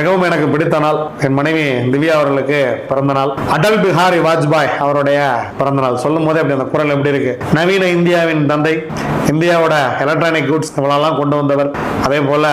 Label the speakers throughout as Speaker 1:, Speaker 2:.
Speaker 1: மிகவும் எனக்கு பிடித்த நாள். என் மனைவி திவ்யா அவர்களுக்கு பிறந்த நாள். அடல் பிஹாரி வாஜ்பாய் அவருடைய பிறந்த நாள். சொல்லும் போதே அப்படி அந்த குரல் எப்படி இருக்கு. நவீன இந்தியாவின் தந்தை, இந்தியாவோட எலக்ட்ரானிக் குட்ஸ் இவ்வளவு கொண்டு வந்தவர். அதே போல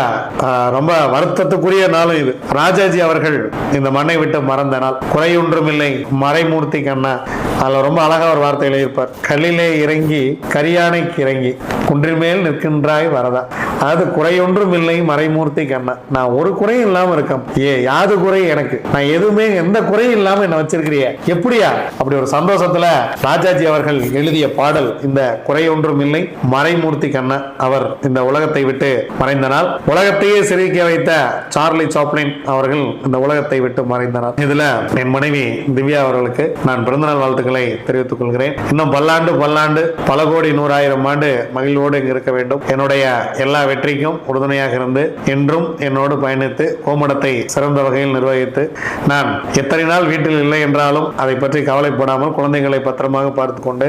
Speaker 1: ரொம்ப வருத்தத்துக்குரிய நாளும் இது. ராஜாஜி அவர்கள் இந்த மண்ணை விட்டு மறந்த நாள். குறையொன்றும் இல்லை மறைமூர்த்தி கண்ணா. அதுல ரொம்ப அழகா ஒரு வார்த்தை எழுதியிருப்பார். கல்லிலே இறங்கி கரியானைக்கு இறங்கி குன்றின் மேல் நிற்கின்றாய் வரதா. அதாவது குறையொன்றும் இல்லை மறைமூர்த்தி கண்ணா. நான் ஒரு குறையும் இல்லாம இருக்கேன். யாது குறை எனக்கு? நான் எதுவுமே எந்த குறையும் இல்லாம என்ன வச்சிருக்கிறிய எப்படியா? அப்படி ஒரு சந்தோஷத்துல ராஜாஜி அவர்கள் எழுதிய பாடல் இந்த குறையொன்றும் இல்லை மறைமூர்த்தி கண்ணா. அவர் இந்த உலகத்தை விட்டு மறைந்த நாள். உலகத்தையே சிரிக்க வைத்த சார்லி சாப்ளின் அவர்கள் இந்த உலகத்தை விட்டு மறைந்த நாள். இதுல என் மனைவி திவ்யா அவர்களுக்கு நான் பிறந்தநாள் வாழ்த்துக்களை தெரிவித்துக் கொள்கிறேன். இன்னும் பல்லாண்டு பல்லாண்டு பல கோடி 100,000 ஆண்டு மகிழ்வோடு இங்கு இருக்க வேண்டும். என்னுடைய எல்லா வெற்றிக்கும் உறுதுணையாக இருந்து என்றும் என்னோடு பயணித்து கோமடத்தை சிறந்த வகையில் நிர்வகித்து, நான் எத்தனை நாள் வீட்டில் இல்லை என்றாலும் அதை பற்றி கவலைப்படாமல் குழந்தைகளை பத்திரமாக பார்த்து கொண்டு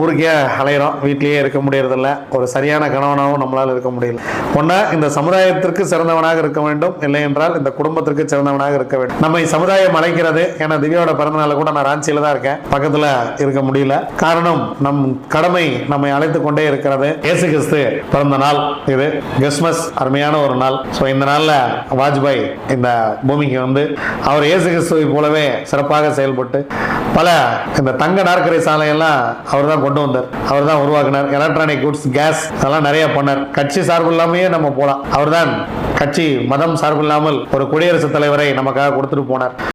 Speaker 1: ஊருக்கே அலைகிறோம். வீட்டிலேயே இருக்க முடியறதில்ல. ஒரு சரியான கணவனாகவும் நம்மளால் இருக்க முடியல. ஒன்னா இந்த சமுதாயத்திற்கு சிறந்தவனாக இருக்க வேண்டும், இல்லை என்றால் இந்த குடும்பத்திற்கு சிறந்தவனாக இருக்க வேண்டும். நம்மை சமுதாயம் அழைக்கிறது. ஏன்னா திவ்யாவோட பிறந்தநாள கூட நான் ராஞ்சியில தான் இருக்கேன், பக்கத்துல இருக்க முடியல. காரணம் நம் கடமை நம்மை அழைத்து கொண்டே இருக்கிறது. இயேசு கிறிஸ்து பிறந்த நாள் இது. கிறிஸ்துமஸ் அருமையான ஒரு நாள். இந்த நாள்ல வாஜ்பாய் இந்த பூமிக்கு வந்து அவர் இயேசு கிறிஸ்துவை போலவே சிறப்பாக செயல்பட்டு பல இந்த தங்க நாற்கரை சாலையெல்லாம் அவர் தான் கொண்டு வந்தார். அவர் தான் உருவாக்கினார். எலக்ட்ரானிக் குட்ஸ், கேஸ் அதெல்லாம் நிறைய பண்ணார். கட்சி சார்பு இல்லாமையே நம்ம போலாம். அவர் தான் கட்சி மதம் சார்பு இல்லாமல் ஒரு குடியரசுத் தலைவரை நமக்காக கொடுத்துட்டு போனார்.